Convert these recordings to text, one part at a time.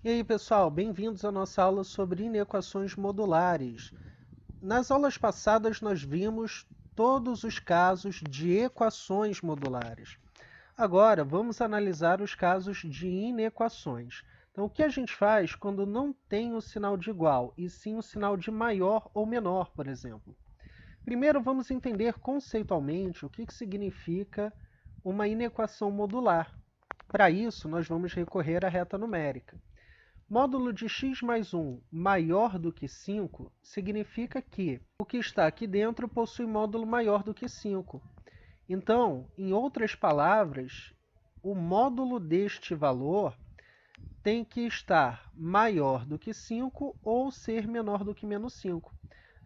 E aí, pessoal, bem-vindos à nossa aula sobre inequações modulares. Nas aulas passadas, nós vimos todos os casos de equações modulares. Agora, vamos analisar os casos de inequações. Então, o que a gente faz quando não tem o sinal de igual, e sim o sinal de maior ou menor, por exemplo? Primeiro, vamos entender conceitualmente o que significa uma inequação modular. Para isso, nós vamos recorrer à reta numérica. Módulo de x mais 1 maior do que 5 significa que o que está aqui dentro possui módulo maior do que 5. Então, em outras palavras, o módulo deste valor tem que estar maior do que 5 ou ser menor do que menos 5,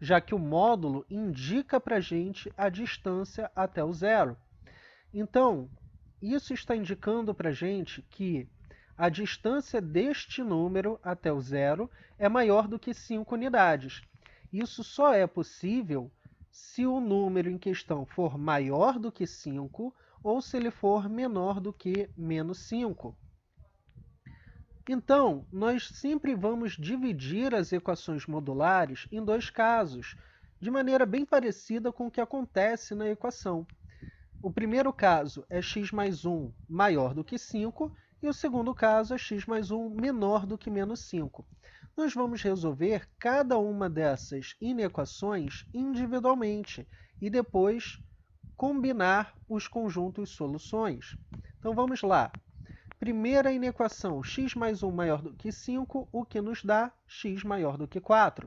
já que o módulo indica para a gente a distância até o zero. Então, isso está indicando para a gente que a distância deste número até o zero é maior do que 5 unidades. Isso só é possível se o número em questão for maior do que 5 ou se ele for menor do que menos 5. Então, nós sempre vamos dividir as equações modulares em dois casos, de maneira bem parecida com o que acontece na equação. O primeiro caso é x mais 1 maior do que 5 e o segundo caso é x mais 1 menor do que menos 5. Nós vamos resolver cada uma dessas inequações individualmente e depois combinar os conjuntos soluções. Então vamos lá. Primeira inequação, x mais 1 maior do que 5, o que nos dá x maior do que 4.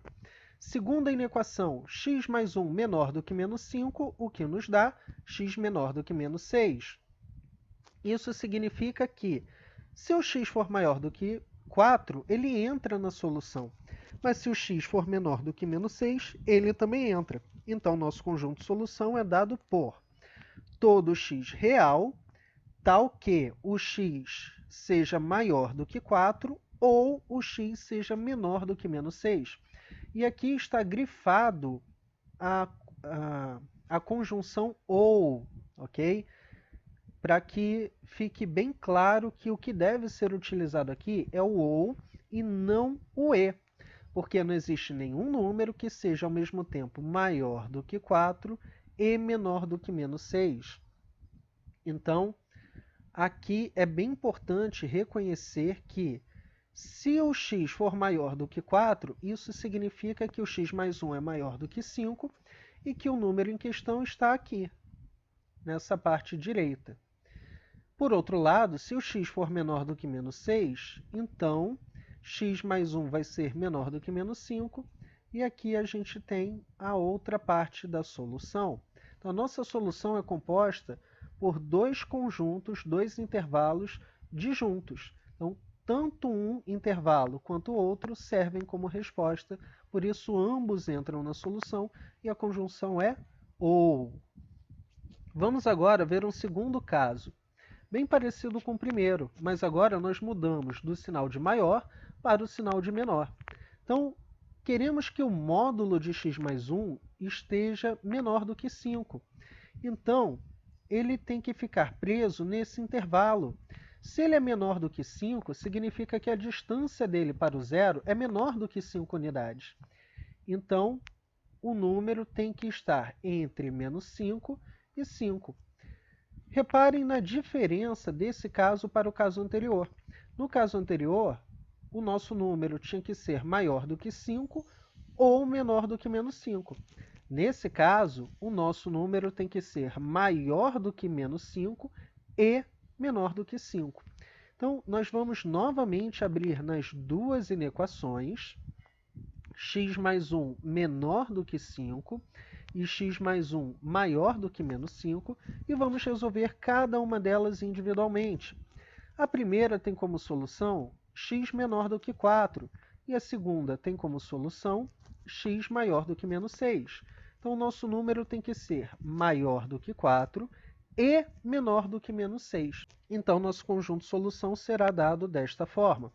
Segunda inequação, x mais 1 menor do que menos 5, o que nos dá x menor do que menos 6. Isso significa que, se o x for maior do que 4, ele entra na solução. Mas se o x for menor do que menos 6, ele também entra. Então, nosso conjunto de solução é dado por todo x real, tal que o x seja maior do que 4 ou o x seja menor do que menos 6. E aqui está grifado a, a conjunção ou, ok? Para que fique bem claro que o que deve ser utilizado aqui é o ou e não o e, porque não existe nenhum número que seja ao mesmo tempo maior do que 4 e menor do que menos 6. Então, aqui é bem importante reconhecer que se o x for maior do que 4, isso significa que o x mais 1 é maior do que 5 e que o número em questão está aqui, nessa parte direita. Por outro lado, se o x for menor do que menos 6, então x mais 1 vai ser menor do que menos 5, e aqui a gente tem a outra parte da solução. Então, a nossa solução é composta por dois conjuntos, dois intervalos disjuntos. Então, tanto um intervalo quanto o outro servem como resposta, por isso ambos entram na solução e a conjunção é ou. Vamos agora ver um segundo caso, bem parecido com o primeiro, mas agora nós mudamos do sinal de maior para o sinal de menor. Então, queremos que o módulo de x mais 1 esteja menor do que 5. Então, ele tem que ficar preso nesse intervalo. Se ele é menor do que 5, significa que a distância dele para o zero é menor do que 5 unidades. Então, o número tem que estar entre menos 5 e 5. Reparem na diferença desse caso para o caso anterior. No caso anterior, o nosso número tinha que ser maior do que 5 ou menor do que menos 5. Nesse caso, o nosso número tem que ser maior do que menos 5 e menor do que 5. Então, nós vamos novamente abrir nas duas inequações, x mais 1 menor do que 5 e x mais 1 maior do que menos 5, e vamos resolver cada uma delas individualmente. A primeira tem como solução x menor do que 4, e a segunda tem como solução x maior do que menos 6. Então, o nosso número tem que ser maior do que 4 e menor do que menos 6. Então, nosso conjunto de solução será dado desta forma.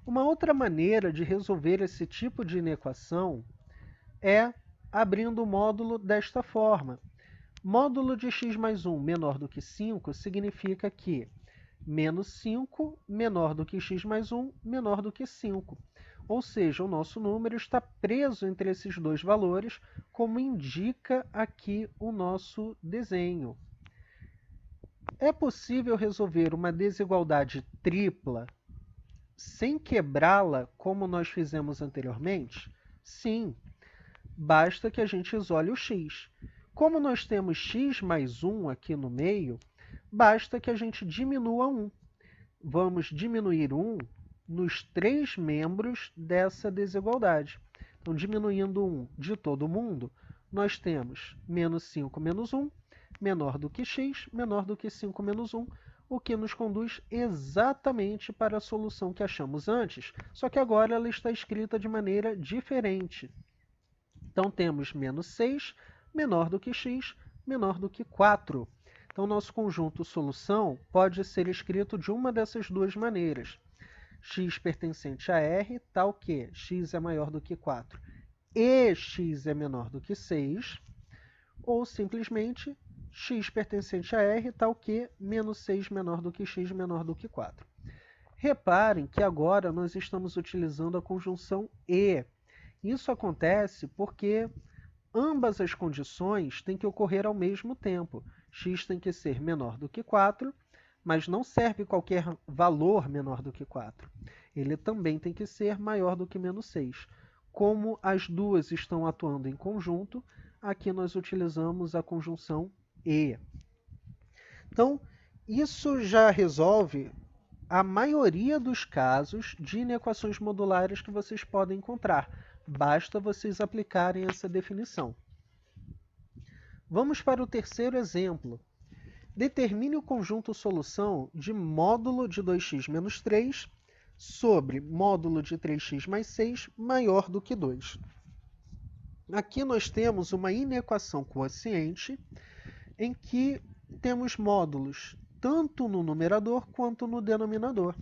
Uma outra maneira de resolver esse tipo de inequação é abrindo o módulo desta forma. Módulo de x mais 1 menor do que 5 significa que menos 5 menor do que x mais 1 menor do que 5. Ou seja, o nosso número está preso entre esses dois valores, como indica aqui o nosso desenho. É possível resolver uma desigualdade tripla sem quebrá-la, como nós fizemos anteriormente? Sim, basta que a gente isole o x. Como nós temos x mais 1 aqui no meio, basta que a gente diminua 1. Vamos diminuir 1 nos três membros dessa desigualdade. Então, diminuindo 1 de todo mundo, nós temos menos 5 menos 1, menor do que x, menor do que 5 menos 1, o que nos conduz exatamente para a solução que achamos antes, só que agora ela está escrita de maneira diferente. Então, temos menos 6, menor do que x, menor do que 4. Então, nosso conjunto solução pode ser escrito de uma dessas duas maneiras. X pertencente a R, tal que x é maior do que 4 e x é menor do que 6, ou simplesmente x pertencente a R, tal que menos 6 menor do que x menor do que 4. Reparem que agora nós estamos utilizando a conjunção e. Isso acontece porque ambas as condições têm que ocorrer ao mesmo tempo. X tem que ser menor do que 4, mas não serve qualquer valor menor do que 4. Ele também tem que ser maior do que menos 6. Como as duas estão atuando em conjunto, aqui nós utilizamos a conjunção e. Então, isso já resolve a maioria dos casos de inequações modulares que vocês podem encontrar. Basta vocês aplicarem essa definição. Vamos para o terceiro exemplo. Determine o conjunto solução de módulo de 2x menos 3 sobre módulo de 3x mais 6 maior do que 2. Aqui nós temos uma inequação quociente em que temos módulos tanto no numerador quanto no denominador.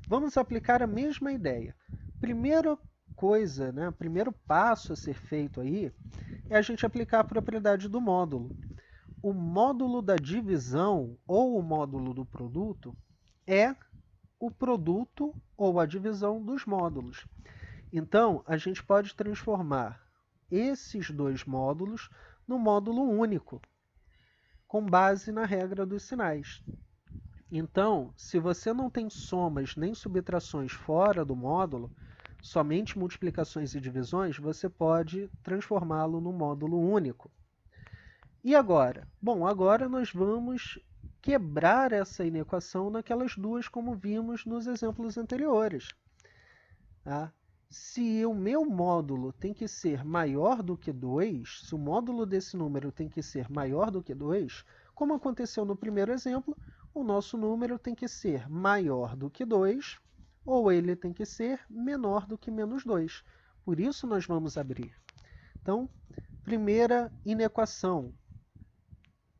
Vamos aplicar a mesma ideia. Primeira coisa, primeiro passo a ser feito aí é a gente aplicar a propriedade do módulo. O módulo da divisão ou o módulo do produto é o produto ou a divisão dos módulos. Então, a gente pode transformar esses dois módulos no módulo único, com base na regra dos sinais. Então, se você não tem somas nem subtrações fora do módulo, somente multiplicações e divisões, você pode transformá-lo no módulo único. E agora? Bom, agora nós vamos quebrar essa inequação naquelas duas como vimos nos exemplos anteriores. Tá? Se o meu módulo tem que ser maior do que 2, se o módulo desse número tem que ser maior do que 2, como aconteceu no primeiro exemplo, o nosso número tem que ser maior do que 2, ou ele tem que ser menor do que menos 2. Por isso nós vamos abrir. Então, primeira inequação,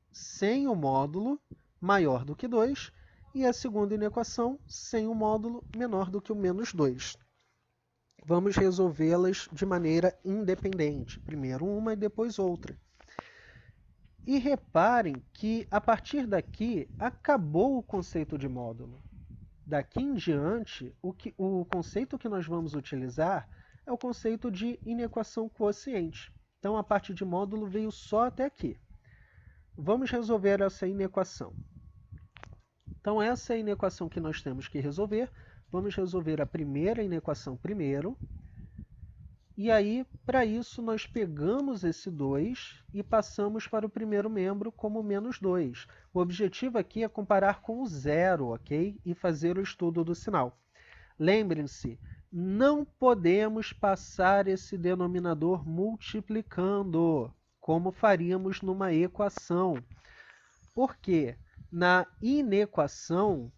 sem o módulo, maior do que 2, e a segunda inequação, sem o módulo, menor do que o menos 2. Vamos resolvê-las de maneira independente, primeiro uma e depois outra. E reparem que, a partir daqui, acabou o conceito de módulo. Daqui em diante, o conceito que nós vamos utilizar é o conceito de inequação quociente. Então, a parte de módulo veio só até aqui. Vamos resolver essa inequação. Então, essa é a inequação que nós temos que resolver. Vamos resolver a primeira inequação primeiro. E aí, para isso, nós pegamos esse 2 e passamos para o primeiro membro como menos 2. O objetivo aqui é comparar com o zero, ok? E fazer o estudo do sinal. Lembrem-se, não podemos passar esse denominador multiplicando, como faríamos numa equação. Porque na inequação,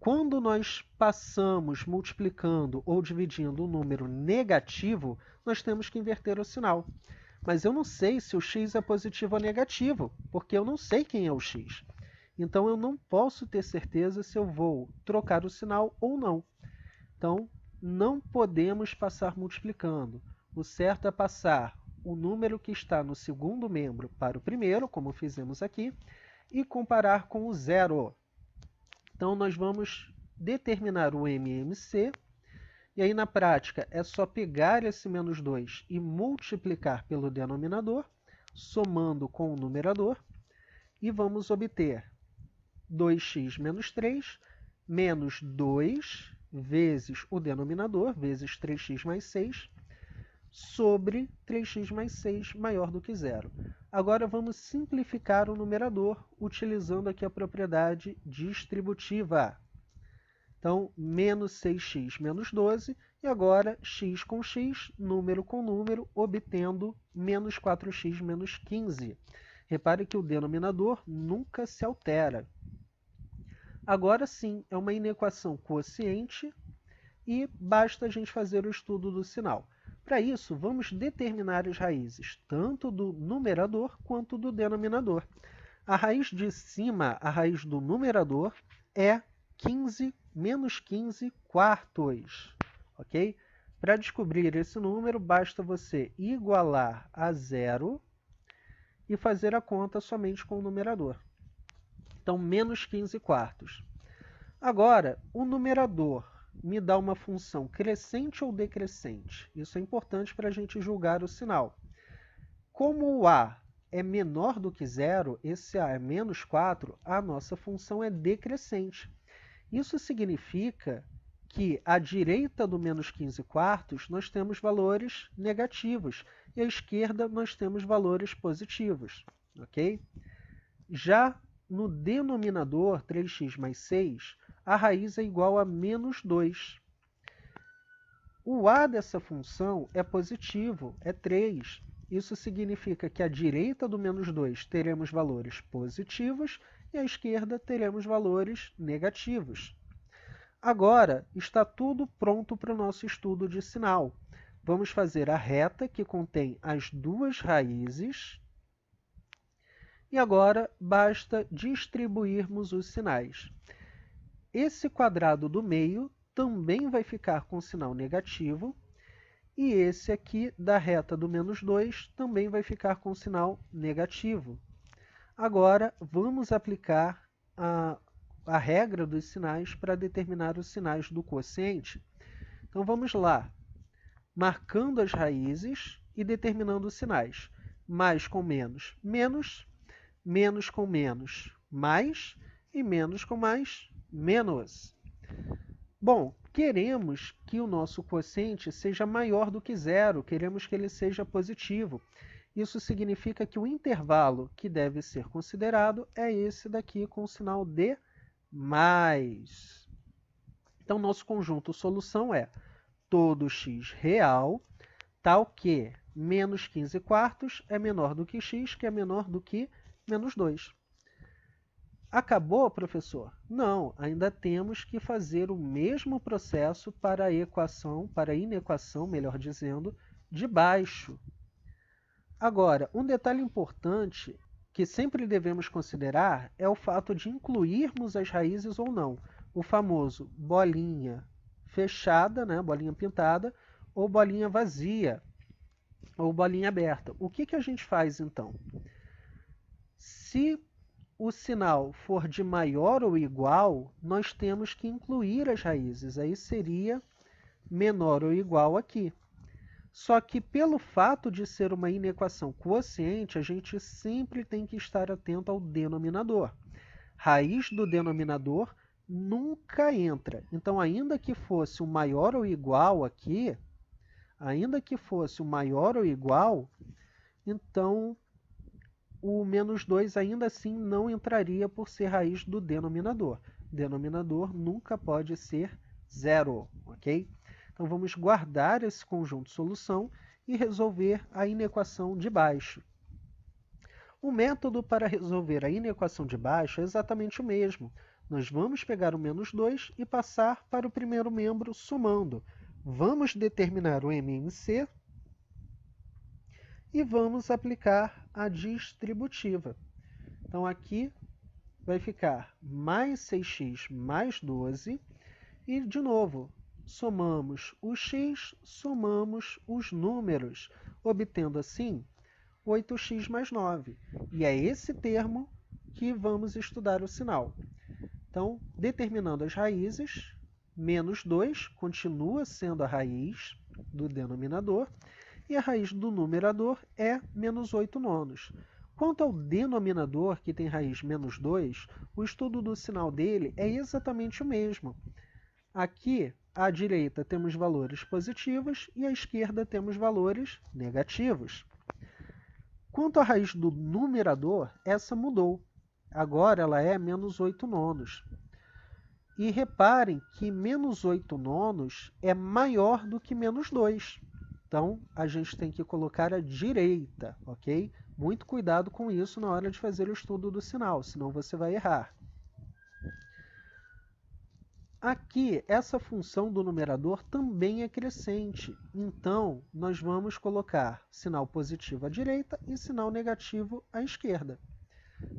quando nós passamos multiplicando ou dividindo um número negativo, nós temos que inverter o sinal. Mas eu não sei se o x é positivo ou negativo, porque eu não sei quem é o x. Então, eu não posso ter certeza se eu vou trocar o sinal ou não. Então, não podemos passar multiplicando. O certo é passar o número que está no segundo membro para o primeiro, como fizemos aqui, e comparar com o zero. Então, nós vamos determinar o MMC, e aí na prática é só pegar esse menos 2 e multiplicar pelo denominador, somando com o numerador, e vamos obter 2x menos 3 menos 2 vezes o denominador, vezes 3x mais 6, sobre 3x mais 6 maior do que zero. Agora vamos simplificar o numerador, utilizando aqui a propriedade distributiva. Então, menos 6x menos 12, e agora x com x, número com número, obtendo menos 4x menos 15. Repare que o denominador nunca se altera. Agora sim, é uma inequação quociente e basta a gente fazer o estudo do sinal. Para isso, vamos determinar as raízes, tanto do numerador quanto do denominador. A raiz de cima, a raiz do numerador, é 15 menos 15 quartos, ok? Para descobrir esse número, basta você igualar a zero e fazer a conta somente com o numerador. Então, menos 15 quartos. Agora, o numerador me dá uma função crescente ou decrescente? Isso é importante para a gente julgar o sinal. Como o a é menor do que zero, esse a é menos 4, a nossa função é decrescente. Isso significa que à direita do menos 15 quartos nós temos valores negativos e à esquerda nós temos valores positivos, ok? Já no denominador, 3x mais 6, a raiz é igual a menos 2. O a dessa função é positivo, é 3. Isso significa que à direita do menos 2 teremos valores positivos e à esquerda teremos valores negativos. Agora, está tudo pronto para o nosso estudo de sinal. Vamos fazer a reta que contém as duas raízes. E agora, basta distribuirmos os sinais. Esse quadrado do meio também vai ficar com sinal negativo. E esse aqui da reta do menos 2 também vai ficar com sinal negativo. Agora, vamos aplicar a regra dos sinais para determinar os sinais do quociente. Então, vamos lá. Marcando as raízes e determinando os sinais. Mais com menos, menos. Menos com menos, mais. E menos com mais, menos. Bom, queremos que o nosso quociente seja maior do que zero, queremos que ele seja positivo. Isso significa que o intervalo que deve ser considerado é esse daqui com o sinal de mais. Então, nosso conjunto solução é todo x real, tal que menos 15 quartos é menor do que x, que é menor do que menos 2. Acabou, professor? Não, ainda temos que fazer o mesmo processo para a equação, para a inequação, melhor dizendo, de baixo. Agora, um detalhe importante que sempre devemos considerar é o fato de incluirmos as raízes ou não. O famoso bolinha fechada, né, bolinha pintada, ou bolinha vazia, ou bolinha aberta. O que a gente faz, então? Se o sinal for de maior ou igual, nós temos que incluir as raízes. Aí seria menor ou igual aqui. Só que pelo fato de ser uma inequação quociente, a gente sempre tem que estar atento ao denominador. Raiz do denominador nunca entra. Então, ainda que fosse o maior ou igual aqui, então o menos 2 ainda assim não entraria por ser raiz do denominador. Denominador nunca pode ser zero, ok? Então vamos guardar esse conjunto solução e resolver a inequação de baixo. O método para resolver a inequação de baixo é exatamente o mesmo. Nós vamos pegar o menos 2 e passar para o primeiro membro somando. Vamos determinar o MMC e vamos aplicar a distributiva. Então, aqui vai ficar mais 6x mais 12 e, de novo, somamos o x, somamos os números, obtendo assim 8x mais 9. E é esse termo que vamos estudar o sinal. Então, determinando as raízes, menos 2 continua sendo a raiz do denominador, e a raiz do numerador é menos 8 nonos. Quanto ao denominador, que tem raiz menos 2, o estudo do sinal dele é exatamente o mesmo. Aqui, à direita, temos valores positivos e à esquerda temos valores negativos. Quanto à raiz do numerador, essa mudou. Agora ela é menos 8 nonos. E reparem que menos 8 nonos é maior do que menos 2. Então, a gente tem que colocar à direita, ok? Muito cuidado com isso na hora de fazer o estudo do sinal, senão você vai errar. Aqui, essa função do numerador também é crescente, então nós vamos colocar sinal positivo à direita e sinal negativo à esquerda.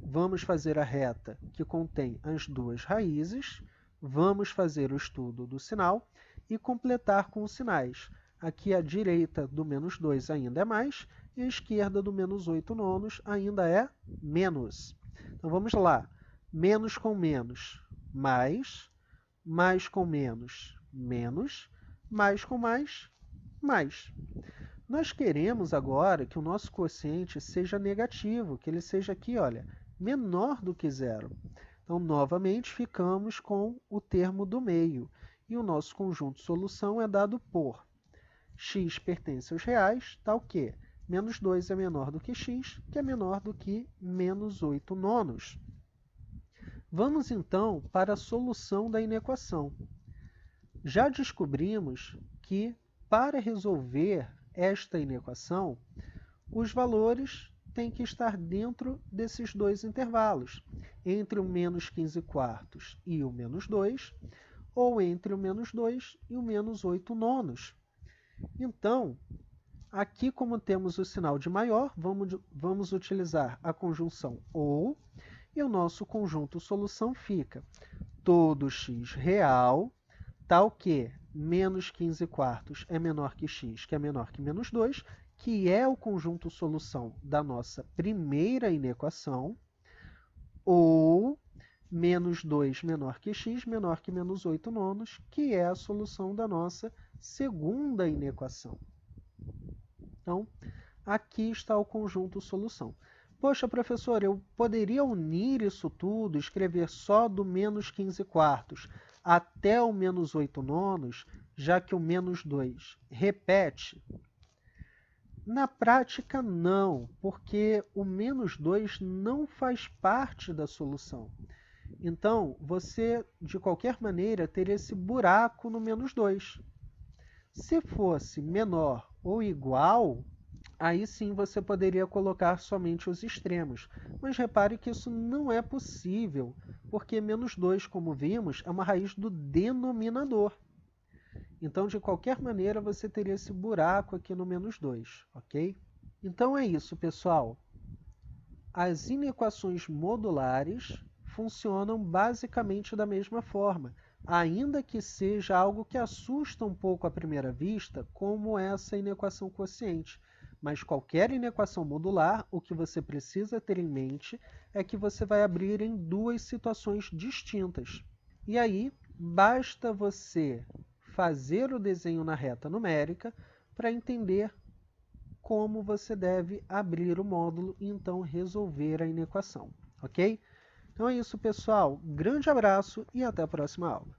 Vamos fazer a reta que contém as duas raízes, vamos fazer o estudo do sinal e completar com os sinais. Aqui a direita do menos 2 ainda é mais, e a esquerda do menos 8 nonos ainda é menos. Então vamos lá, menos com menos, mais com menos, menos, mais com mais, mais. Nós queremos agora que o nosso quociente seja negativo, que ele seja aqui, olha, menor do que zero. Então, novamente, ficamos com o termo do meio. E o nosso conjunto solução é dado por x pertence aos reais, tal que menos 2 é menor do que x, que é menor do que menos 8 nonos. Vamos, então, para a solução da inequação. Já descobrimos que, para resolver esta inequação, os valores têm que estar dentro desses dois intervalos, entre o menos 15 quartos e o menos 2, ou entre o menos 2 e o menos 8 nonos. Então, aqui como temos o sinal de maior, vamos utilizar a conjunção ou, e o nosso conjunto solução fica todo x real, tal que menos 15 quartos é menor que x, que é menor que menos 2, que é o conjunto solução da nossa primeira inequação, ou menos 2 menor que x, menor que menos 8 nonos, que é a solução da nossa segunda inequação. Então, aqui está o conjunto solução. Poxa, professor, eu poderia unir isso tudo, escrever só do menos 15 quartos até o menos 8 nonos, já que o menos 2 repete? Na prática, não, porque o menos 2 não faz parte da solução. Então, você, de qualquer maneira, teria esse buraco no menos 2. Se fosse menor ou igual, aí sim você poderia colocar somente os extremos. Mas repare que isso não é possível, porque menos 2, como vimos, é uma raiz do denominador. Então, de qualquer maneira, você teria esse buraco aqui no menos 2, ok? Então é isso, pessoal. As inequações modulares funcionam basicamente da mesma forma, ainda que seja algo que assusta um pouco à primeira vista, como essa inequação quociente. Mas qualquer inequação modular, o que você precisa ter em mente é que você vai abrir em duas situações distintas. E aí, basta você fazer o desenho na reta numérica para entender como você deve abrir o módulo e então resolver a inequação, ok? Então é isso, pessoal. Grande abraço e até a próxima aula.